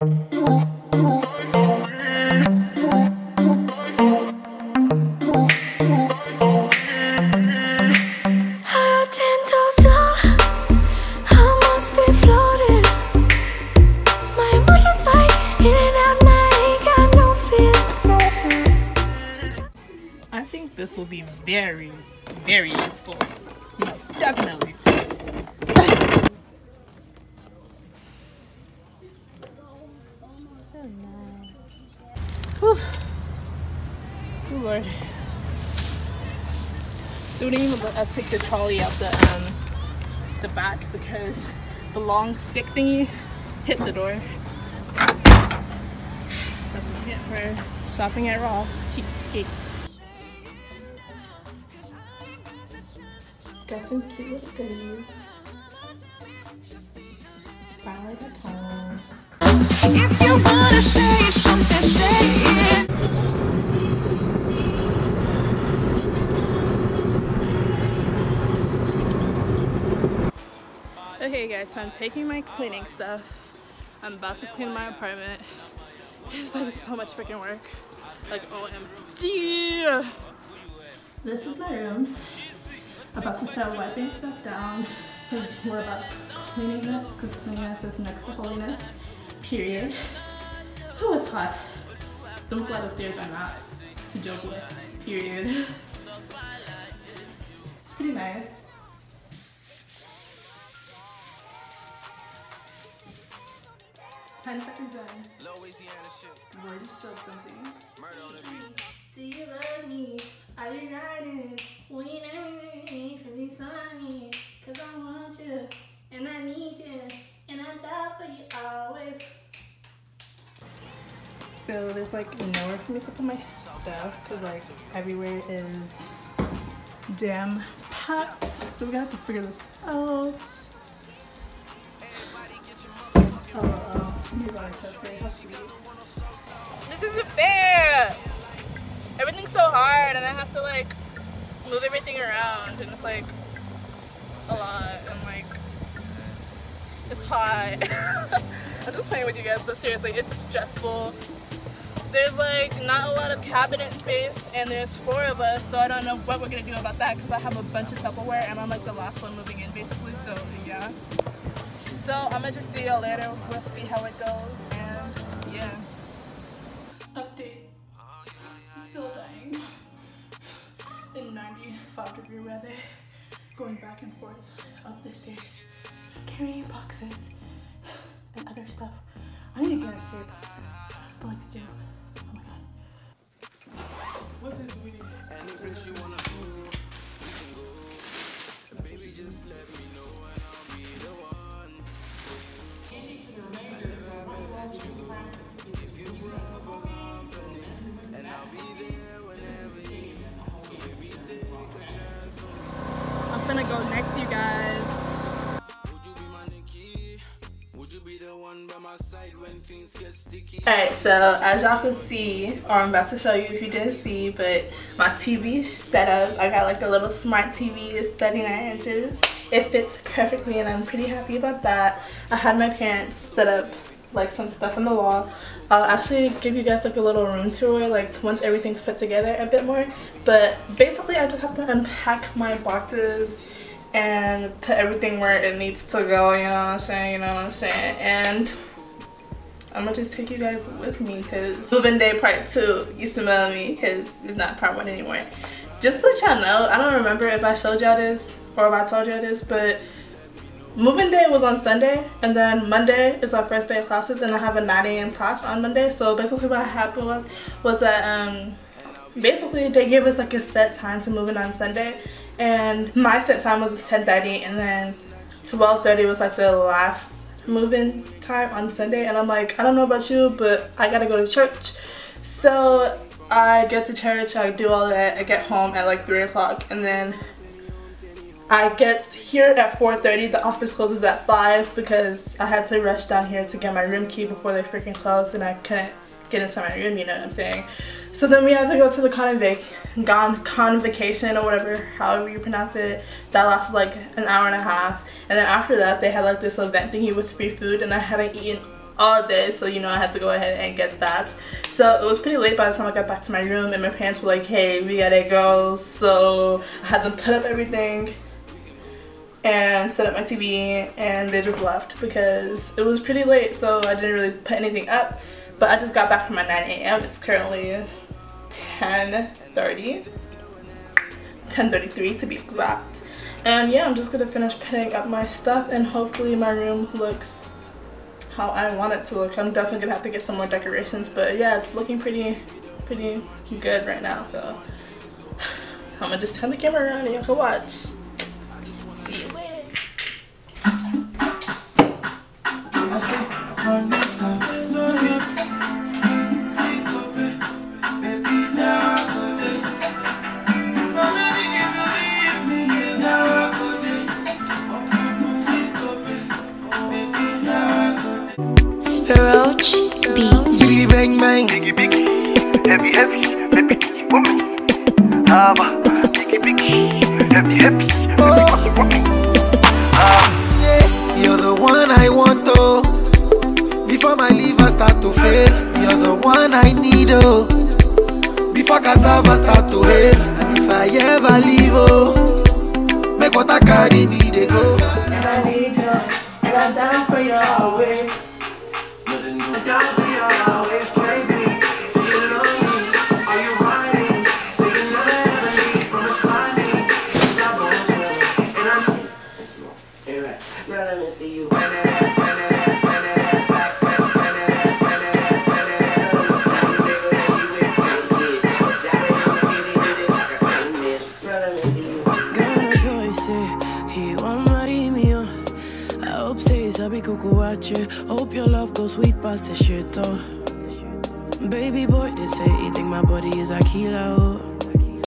I think this will be very, very useful. Yes, definitely. So nice. Whew. Oh Lord. They wouldn't even let us take the trolley out the back because the long stick thingy hit the door. That's what you get for shopping at Ross. Cheapskate. Got some cute little goodies. Finally got home. If you wanna say something, say it. Okay guys, so I'm taking my cleaning stuff. I'm about to clean my apartment. It's like so much freaking work. Like OMG! This is my room. About to start wiping stuff down because we're about cleanliness, because cleanliness is next to holiness. Period. Oh, it's hot. Don't fly upstairs are not to joke with. Period. It's pretty nice. Ten seconds in. Word still something. Do you love me? Are you riding? We need everything for me, sunny. Cause I want you, and I need you, and I'm down for you always. So there's like nowhere for me to put my stuff, cause like everywhere is jam packed. So we're gonna have to figure this out. This isn't fair! Everything's so hard and I have to like move everything around and it's like a lot and like it's hot. I'm just playing with you guys, but seriously, it's stressful. There's like not a lot of cabinet space and there's 4 of us, so I don't know what we're gonna do about that because I have a bunch of Tupperware and I'm like the last one moving in basically, so yeah. So I'm gonna just see y'all later. We'll see how it goes and yeah. Update. Still dying. In 95-degree weather. Going back and forth up the stairs. Carrying boxes and other stuff. I need to get in shape. I like to do. Oh my god. What is really? Baby, just let me know and I'll be the one. And I'll be there whenever you need. So baby, take a chance. I'm gonna go next, you guys. Would you be my Nikki? Would you be the one by my side when things get sticky? Alright, so as y'all can see, or I'm about to show you if you didn't see, but my TV setup, I got like a little smart TV. It's 39 inches. It fits perfectly and I'm pretty happy about that. I had my parents set up like some stuff on the wall. I'll actually give you guys like a little room tour like once everything's put together a bit more, but basically I just have to unpack my boxes and put everything where it needs to go, you know what I'm saying, you know what I'm saying, and I'm gonna just take you guys with me because moving day part 2, you smell me because it's not part 1 anymore. Just to let y'all know, I don't remember if I showed y'all this or if I told y'all this, but moving day was on Sunday and then Monday is our first day of classes and I have a 9 a.m. class on Monday. So basically what happened was that basically they gave us like a set time to move in on Sunday and my set time was at 10:30 and then 12:30 was like the last move-in time on Sunday and I'm like, I don't know about you, but I gotta go to church. So I get to church, I do all that, I get home at like 3 o'clock and then I get here at 4:30. The office closes at 5 because I had to rush down here to get my room key before they freaking closed and I couldn't get into my room, you know what I'm saying. So then we had to go to the convocation or whatever, however you pronounce it. That lasted like an hour and a half. And then after that they had like this event thingy with free food and I hadn't eaten all day, so you know I had to go ahead and get that. So it was pretty late by the time I got back to my room, and my parents were like, hey, we gotta go. So I had to put up everything and set up my TV, and they just left because it was pretty late, so I didn't really put anything up. But I just got back from my 9 a.m. It's currently 10:33 to be exact. And yeah, I'm just gonna finish putting up my stuff, and hopefully my room looks how I want it to look. I'm definitely gonna have to get some more decorations, but yeah, it's looking pretty good right now. So I'm gonna just turn the camera around and you can watch. See you later. Roach beats. Biggie bang bang, biggie biggie, heavy heavy, baby woman. Haba, biggie biggie, heavy heavy, baby woman. Yeah, you're the one I want, oh. Before my liver start to fail, you're the one I need, oh. Before cassava start to hail, and if I ever leave, oh, make what I carry me they go. And I need you, and I'm down for you always. I'm down for you always, baby. Do you love me? Are you riding? Say you never ever leave from beside me. 'Cause I want you, and I'm it's slow. You're right. Now let me see you. Hope your love goes sweet past the shit, oh. Baby boy, they say he think my body is a killer, oh.